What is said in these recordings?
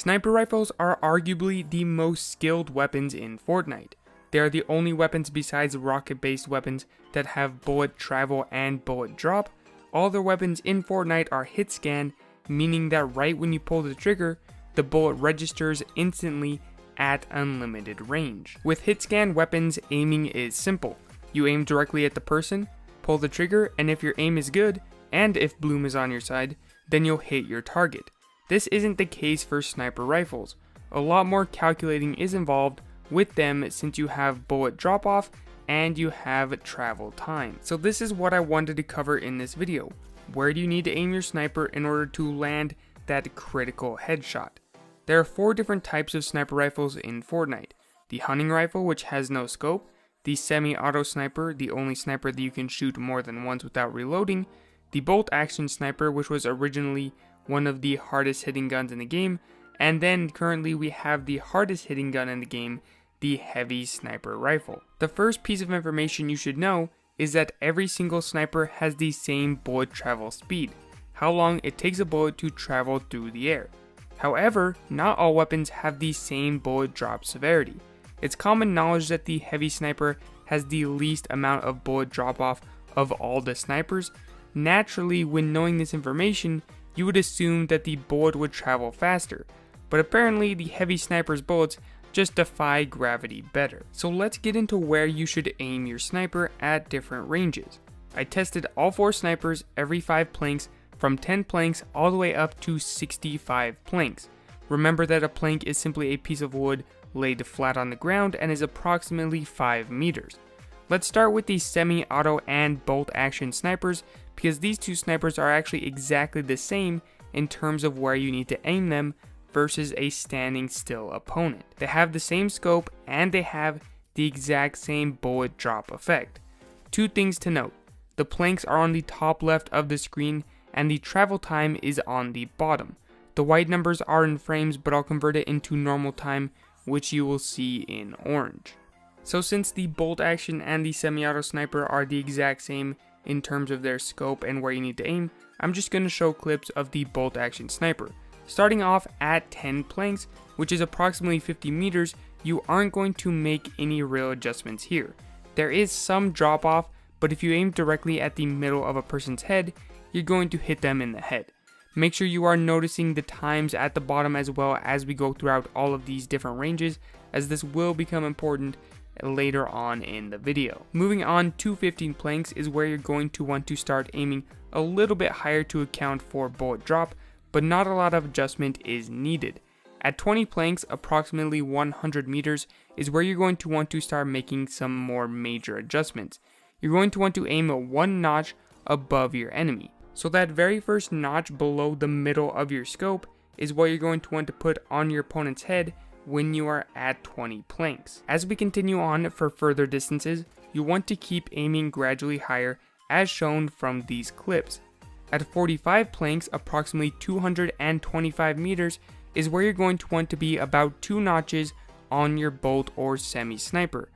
Sniper rifles are arguably the most skilled weapons in Fortnite. They are the only weapons besides rocket-based weapons that have bullet travel and bullet drop. All other weapons in Fortnite are hit scan, meaning that right when you pull the trigger, the bullet registers instantly at unlimited range. With hit scan weapons, aiming is simple. You aim directly at the person, pull the trigger, and if your aim is good, and if bloom is on your side, then you'll hit your target. This isn't the case for sniper rifles. A lot more calculating is involved with them since you have bullet drop off and you have travel time. So this is what I wanted to cover in this video. Where do you need to aim your sniper in order to land that critical headshot? There are 4 different types of sniper rifles in Fortnite. The hunting rifle, which has no scope, the semi-auto sniper, the only sniper that you can shoot more than once without reloading, the bolt action sniper, which was originally one of the hardest hitting guns in the game, and then currently we have the hardest hitting gun in the game, the heavy sniper rifle. The first piece of information you should know is that every single sniper has the same bullet travel speed, how long it takes a bullet to travel through the air. However, not all weapons have the same bullet drop severity. It's common knowledge that the heavy sniper has the least amount of bullet drop off of all the snipers. Naturally, when knowing this information, you would assume that the bullet would travel faster, but apparently the heavy sniper's bullets just defy gravity better. So let's get into where you should aim your sniper at different ranges. I tested all 4 snipers every 5 planks, from 10 planks all the way up to 65 planks. Remember that a plank is simply a piece of wood laid flat on the ground and is approximately 5 meters. Let's start with the semi-auto and bolt action snipers, because these 2 snipers are actually exactly the same in terms of where you need to aim them versus a standing still opponent. They have the same scope and they have the exact same bullet drop effect. 2 things to note: the planks are on the top left of the screen and the travel time is on the bottom. The white numbers are in frames, but I'll convert it into normal time, which you will see in orange. So since the bolt action and the semi-auto sniper are the exact same in terms of their scope and where you need to aim, I'm just going to show clips of the bolt action sniper. Starting off at 10 planks, which is approximately 50 meters, you aren't going to make any real adjustments here. There is some drop off, but if you aim directly at the middle of a person's head, you're going to hit them in the head. Make sure you are noticing the times at the bottom as well as we go throughout all of these different ranges, as this will become important later on in the video. Moving on to 15 planks is where you're going to want to start aiming a little bit higher to account for bullet drop, but not a lot of adjustment is needed. At 20 planks, approximately 100 meters, is where you're going to want to start making some more major adjustments. You're going to want to aim 1 notch above your enemy. So that very first notch below the middle of your scope is what you're going to want to put on your opponent's head when you are at 20 planks. As we continue on for further distances, you want to keep aiming gradually higher as shown from these clips. At 45 planks, approximately 225 meters, is where you're going to want to be about 2 notches on your bolt or semi-sniper.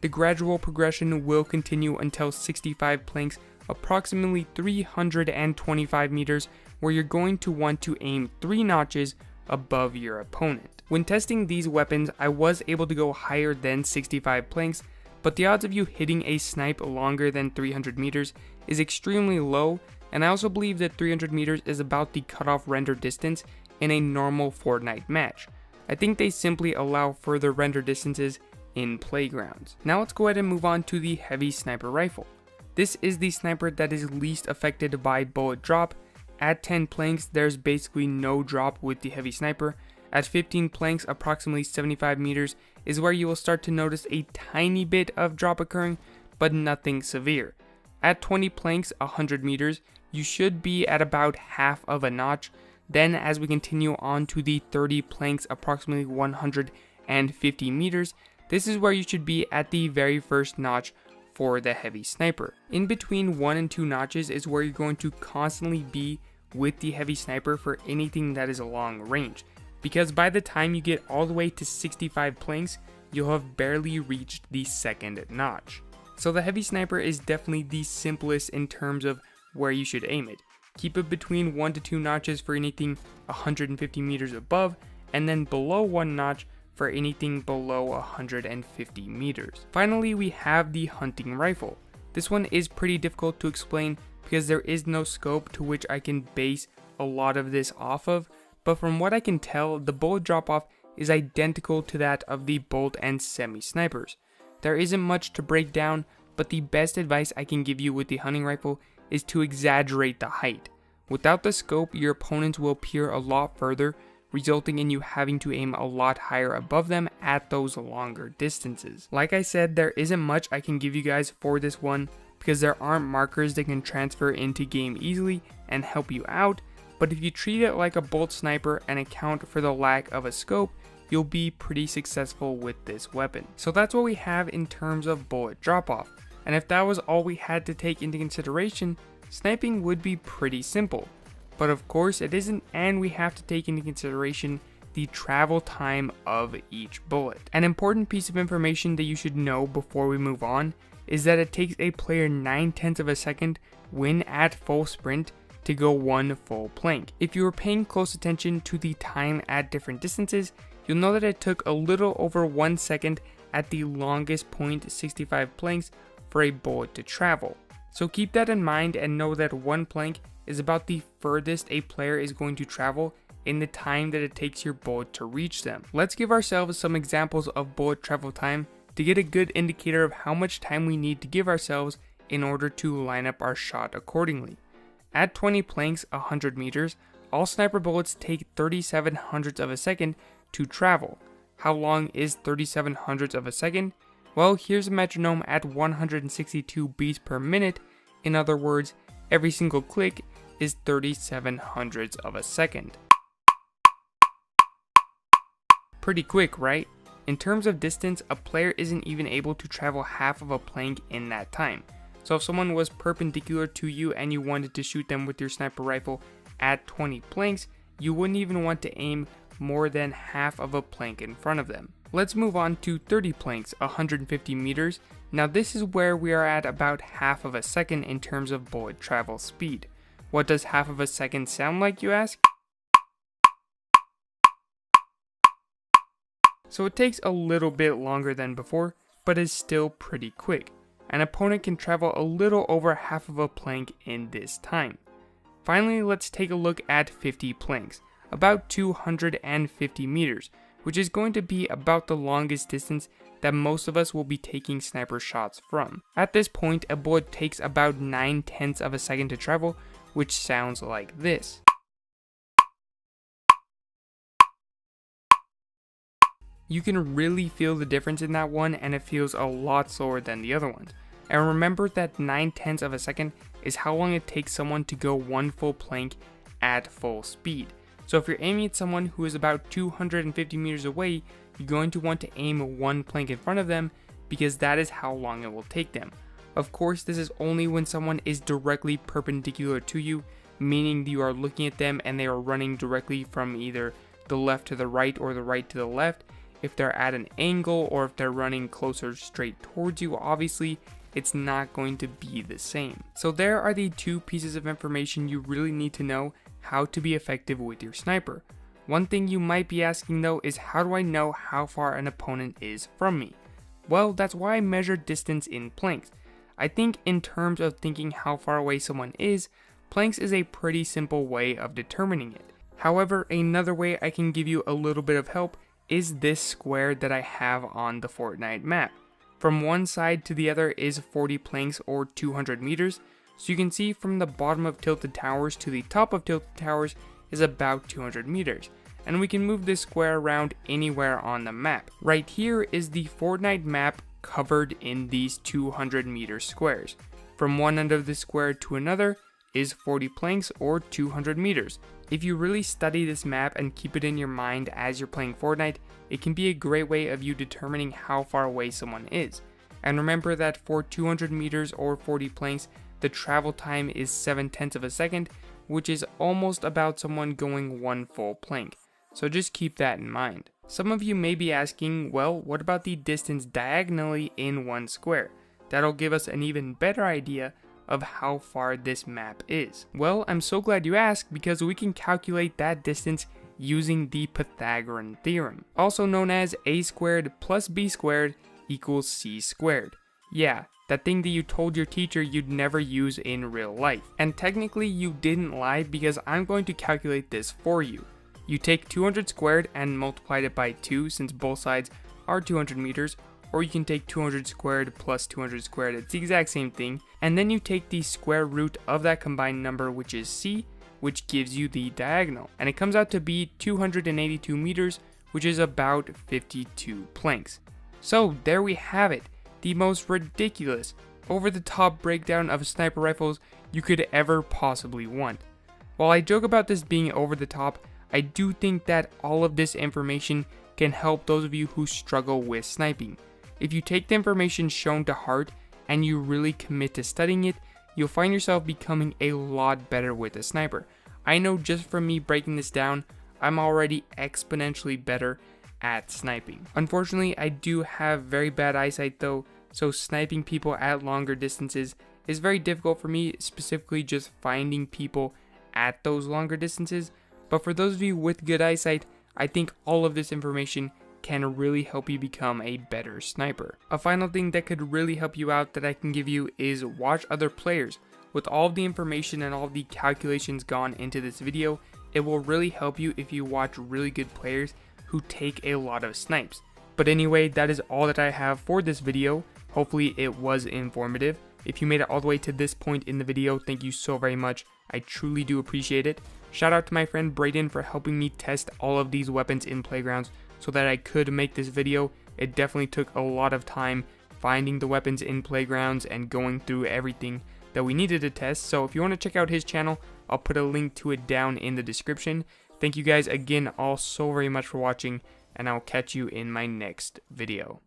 The gradual progression will continue until 65 planks, approximately 325 meters, where you're going to want to aim 3 notches above your opponent. When testing these weapons, I was able to go higher than 65 planks, but the odds of you hitting a snipe longer than 300 meters is extremely low, and I also believe that 300 meters is about the cutoff render distance in a normal Fortnite match. I think they simply allow further render distances in playgrounds. Now let's go ahead and move on to the heavy sniper rifle. This is the sniper that is least affected by bullet drop. At 10 planks, there's basically no drop with the heavy sniper. At 15 planks, approximately 75 meters, is where you will start to notice a tiny bit of drop occurring, but nothing severe. At 20 planks, 100 meters, you should be at about half of a notch. Then as we continue on to the 30 planks, approximately 150 meters, this is where you should be at the very first notch for the heavy sniper. In between 1 and 2 notches is where you're going to constantly be with the heavy sniper for anything that is a long range, because by the time you get all the way to 65 planks, you'll have barely reached the second notch. So the heavy sniper is definitely the simplest in terms of where you should aim it. Keep it between 1 to 2 notches for anything 150 meters above, and then below 1 notch for anything below 150 meters. Finally, we have the hunting rifle. This one is pretty difficult to explain because there is no scope to which I can base a lot of this off of, but from what I can tell, the bullet drop off is identical to that of the bolt and semi snipers. There isn't much to break down, but the best advice I can give you with the hunting rifle is to exaggerate the height. Without the scope, your opponents will appear a lot further, resulting in you having to aim a lot higher above them at those longer distances. Like I said, there isn't much I can give you guys for this one because there aren't markers that can transfer into game easily and help you out, but if you treat it like a bolt sniper and account for the lack of a scope, you'll be pretty successful with this weapon. So that's what we have in terms of bullet drop off, and if that was all we had to take into consideration, sniping would be pretty simple. But of course it isn't, and we have to take into consideration the travel time of each bullet. An important piece of information that you should know before we move on is that it takes a player 9/10 of a second when at full sprint to go one full plank. If you were paying close attention to the time at different distances, you'll know that it took a little over 1 second at the longest point 65 planks for a bullet to travel. So keep that in mind and know that one plank is about the furthest a player is going to travel in the time that it takes your bullet to reach them. Let's give ourselves some examples of bullet travel time to get a good indicator of how much time we need to give ourselves in order to line up our shot accordingly. At 20 planks 100 meters, all sniper bullets take 37 hundredths of a second to travel. How long is 37 hundredths of a second? Well, here's a metronome at 162 beats per minute. In other words, every single click is 37 hundredths of a second. Pretty quick, right? In terms of distance, a player isn't even able to travel half of a plank in that time. So if someone was perpendicular to you and you wanted to shoot them with your sniper rifle at 20 planks, you wouldn't even want to aim more than half of a plank in front of them. Let's move on to 30 planks, 150 meters. Now this is where we are at about half of a second in terms of bullet travel speed. What does half of a second sound like, you ask? So it takes a little bit longer than before, but is still pretty quick. An opponent can travel a little over half of a plank in this time. Finally, let's take a look at 50 planks, about 250 meters, which is going to be about the longest distance that most of us will be taking sniper shots from. At this point, a bullet takes about 9/10 of a second to travel, which sounds like this. You can really feel the difference in that one, and it feels a lot slower than the other ones. And remember that 9/10 of a second is how long it takes someone to go one full plank at full speed. So if you're aiming at someone who is about 250 meters away, you're going to want to aim one plank in front of them because that is how long it will take them. Of course, this is only when someone is directly perpendicular to you, meaning you are looking at them and they are running directly from either the left to the right or the right to the left. If they're at an angle or if they're running closer straight towards you, obviously it's not going to be the same. So there are the two pieces of information you really need to know how to be effective with your sniper. One thing you might be asking though is, how do I know how far an opponent is from me? Well, that's why I measure distance in planks. I think in terms of thinking how far away someone is, planks is a pretty simple way of determining it. However, another way I can give you a little bit of help is this square that I have on the Fortnite map. From one side to the other is 40 planks or 200 meters, so you can see from the bottom of Tilted Towers to the top of Tilted Towers is about 200 meters, and we can move this square around anywhere on the map. Right here is the Fortnite map covered in these 200 meter squares. From one end of the square to another is 40 planks or 200 meters. If you really study this map and keep it in your mind as you're playing Fortnite, it can be a great way of you determining how far away someone is. And remember that for 200 meters or 40 planks, the travel time is 7/10 of a second, which is almost about someone going one full plank. So just keep that in mind. Some of you may be asking, well, what about the distance diagonally in one square? That'll give us an even better idea of how far this map is? Well, I'm so glad you asked, because we can calculate that distance using the Pythagorean theorem, also known as a squared plus b squared equals c squared. Yeah, that thing that you told your teacher you'd never use in real life. And technically you didn't lie, because I'm going to calculate this for you. You take 200 squared and multiply it by 2, since both sides are 200 meters, or you can take 200 squared plus 200 squared, it's the exact same thing, and then you take the square root of that combined number, which is c, which gives you the diagonal, and it comes out to be 282 meters, which is about 52 planks. So there we have it, the most ridiculous, over-the-top breakdown of sniper rifles you could ever possibly want. While I joke about this being over the top, I do think that all of this information can help those of you who struggle with sniping. If you take the information shown to heart and you really commit to studying it, you'll find yourself becoming a lot better with a sniper. I know just from me breaking this down, I'm already exponentially better at sniping. Unfortunately, I do have very bad eyesight though, so sniping people at longer distances is very difficult for me, specifically just finding people at those longer distances. But for those of you with good eyesight, I think all of this information can really help you become a better sniper. A final thing that could really help you out that I can give you is watch other players. With all of the information and all of the calculations gone into this video, it will really help you if you watch really good players who take a lot of snipes. But anyway, that is all that I have for this video. Hopefully it was informative. If you made it all the way to this point in the video, thank you so very much. I truly do appreciate it. Shout out to my friend Brayden for helping me test all of these weapons in playgrounds so that I could make this video. It definitely took a lot of time finding the weapons in playgrounds and going through everything that we needed to test. So if you want to check out his channel, I'll put a link to it down in the description. Thank you guys again all so very much for watching, and I'll catch you in my next video.